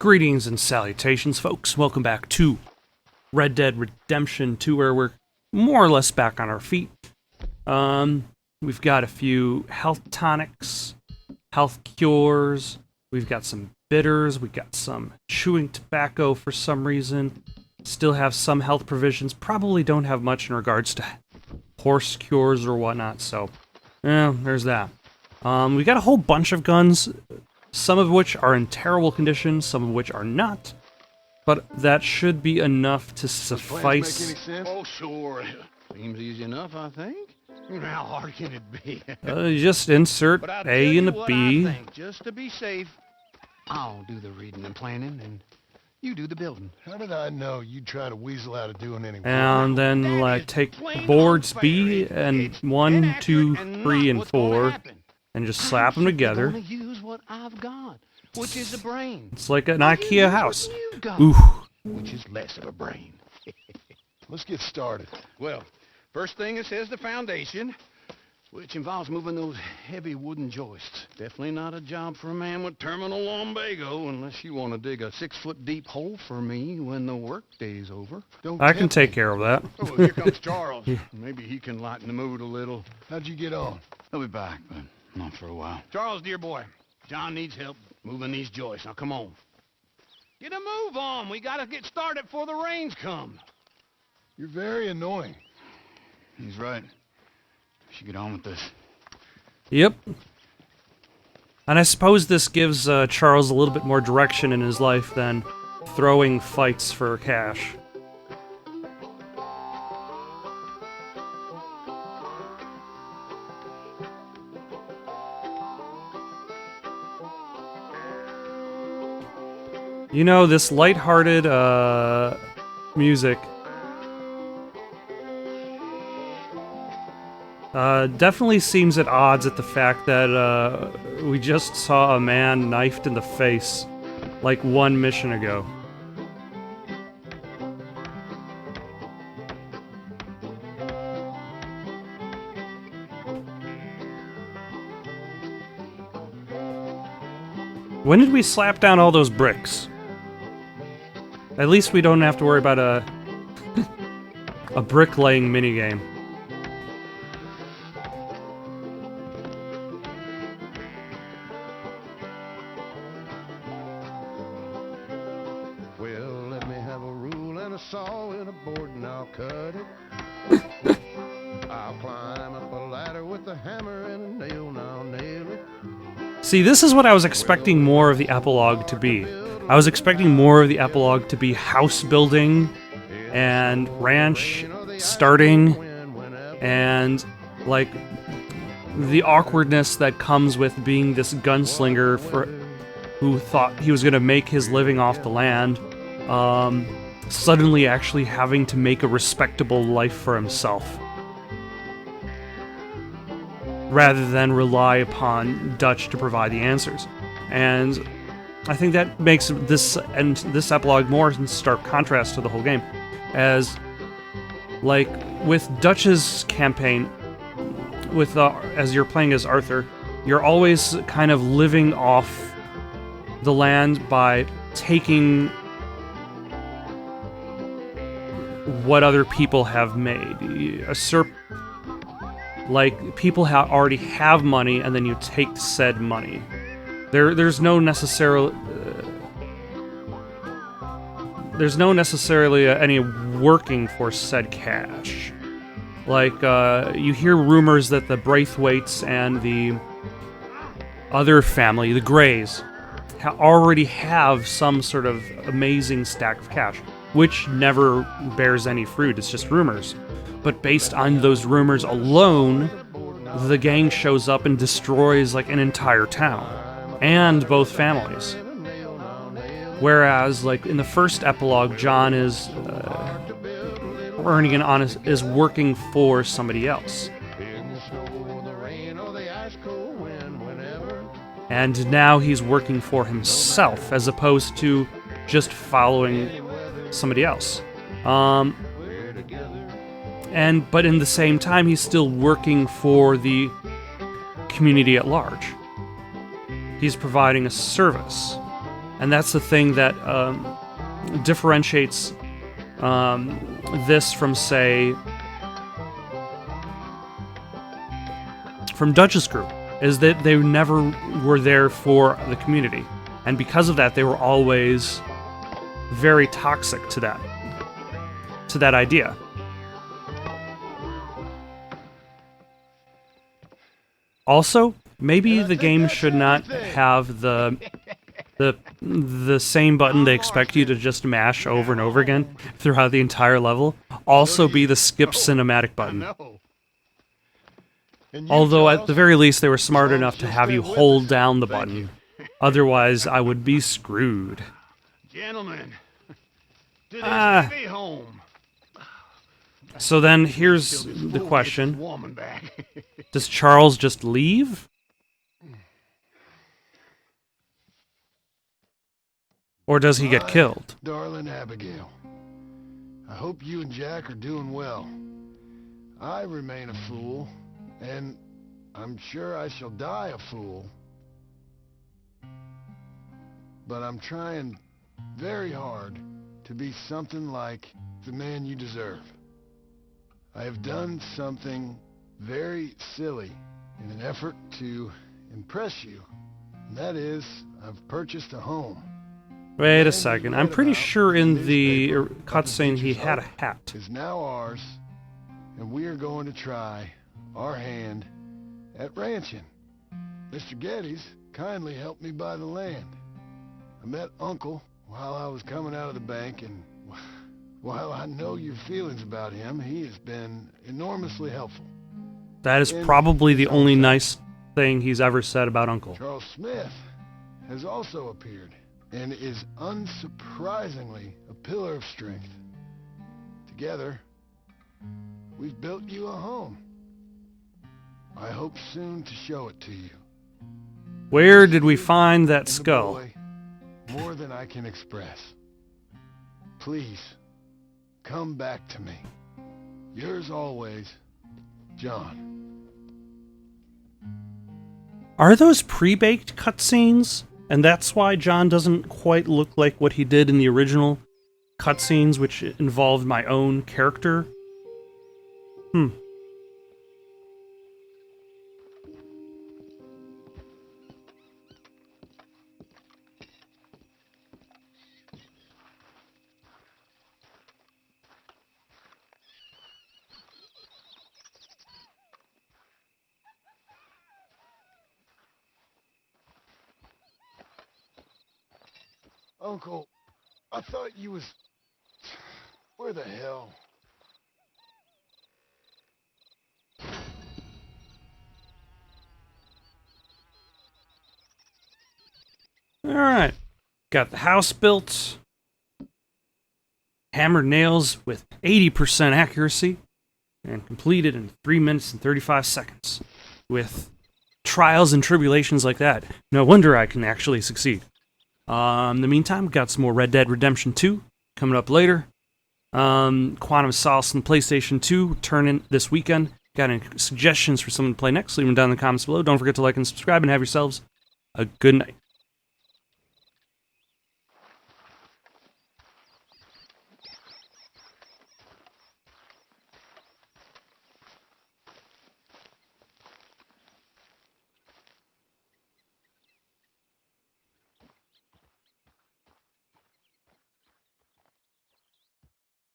Greetings and salutations, folks. Welcome back to Red Dead Redemption 2, where we're more or less back on our feet. We've got a few health tonics, health cures, we've got some bitters, we've got some chewing tobacco for some reason, still have some health provisions, probably don't have much in regards to horse cures or whatnot, so, there's that. We got a whole bunch of guns, some of which are in terrible condition, some of which are not, but that should be enough to suffice. Make any sense? Oh, sure. Seems easy enough, I think. How hard can it be? You just insert A and a B. Just to be safe, I'll do the reading and planning, and you do the building. How did I know you'd try to weasel out of doing any work? And then, like, take boards B and 1, 2, 3, and 4, and just slap them together. Use what I've got, which is a brain. It's like an IKEA house. Ooh. Which is less of a brain. Let's get started. Well, first thing it says the foundation, which involves moving those heavy wooden joists. Definitely not a job for a man with terminal lumbago, unless you want to dig a 6-foot deep hole for me when the workday's over. I can take care of that. Oh, here comes Charles. Maybe he can lighten the mood a little. How'd you get on? He'll be back, but not for a while. Charles, dear boy, John needs help moving these joists. Now, come on. Get a move on. We gotta get started before the rains come. You're very annoying. He's right. We should get on with this. Yep. And I suppose this gives Charles a little bit more direction in his life than throwing fights for cash. You know, this lighthearted music definitely seems at odds at the fact that we just saw a man knifed in the face like one mission ago. When did we slap down all those bricks? At least we don't have to worry about a a bricklaying minigame. Well, let me have a rule and a saw and a board and I'll cut it. I'll climb up a ladder with a hammer and a nail and I'll nail it. See, this is what I was expecting more of the epilogue to be. I was expecting more of the epilogue to be house building and ranch starting and, like, the awkwardness that comes with being this gunslinger who thought he was going to make his living off the land, suddenly actually having to make a respectable life for himself, rather than rely upon Dutch to provide the answers. And I think that makes this epilogue more in stark contrast to the whole game. As, like, with Dutch's campaign, as you're playing as Arthur, you're always kind of living off the land by taking what other people have made. Like, people already have money, and then you take said money. There's no necessarily any working for said cash. Like, you hear rumors that the Braithwaites and the other family, the Greys, already have some sort of amazing stack of cash, which never bears any fruit. It's just rumors. But based on those rumors alone, the gang shows up and destroys, like, an entire town. And both families. Whereas, like, in the first epilogue, John is is working for somebody else. And now he's working for himself, as opposed to just following somebody else. But in the same time, he's still working for the community at large. He's providing a service. And that's the thing that differentiates this from, say, from Dutch's group, is that they never were there for the community. And because of that, they were always very toxic to that idea. Also, maybe the game should not have the same button they expect you to just mash over and over again throughout the entire level also be the skip cinematic button. Although at the very least they were smart enough to have you hold down the button. Otherwise, I would be screwed. Gentlemen, to this heavy home. So then here's the question. Does Charles just leave? Or does he get killed? Darling Abigail, I hope you and Jack are doing well. I remain a fool, and I'm sure I shall die a fool. But I'm trying very hard to be something like the man you deserve. I have done something very silly in an effort to impress you. And that is, I've purchased a home. Wait a second. I'm pretty sure in the cutscene he had a hat. Is now ours, and we are going to try our hand at ranching. Mr. Geddes kindly helped me buy the land. I met Uncle while I was coming out of the bank, and while I know your feelings about him, he has been enormously helpful. That is probably the only nice thing he's ever said about Uncle. Charles Smith has also appeared, and is unsurprisingly a pillar of strength. Together, we've built you a home. I hope soon to show it to you. Where did we find that And the skull? boy, more than I can express. Please, come back to me. Yours always, John. Are those pre-baked cutscenes? And that's why John doesn't quite look like what he did in the original cutscenes, which involved my own character? Uncle, I thought you was... Where the hell? Alright. Got the house built. Hammered nails with 80% accuracy. And completed in 3 minutes and 35 seconds. With trials and tribulations like that, no wonder I can actually succeed. In the meantime, got some more Red Dead Redemption 2 coming up later. Quantum Solace on PlayStation 2 turning this weekend. Got any suggestions for someone to play next? Leave them down in the comments below. Don't forget to like and subscribe, and have yourselves a good night.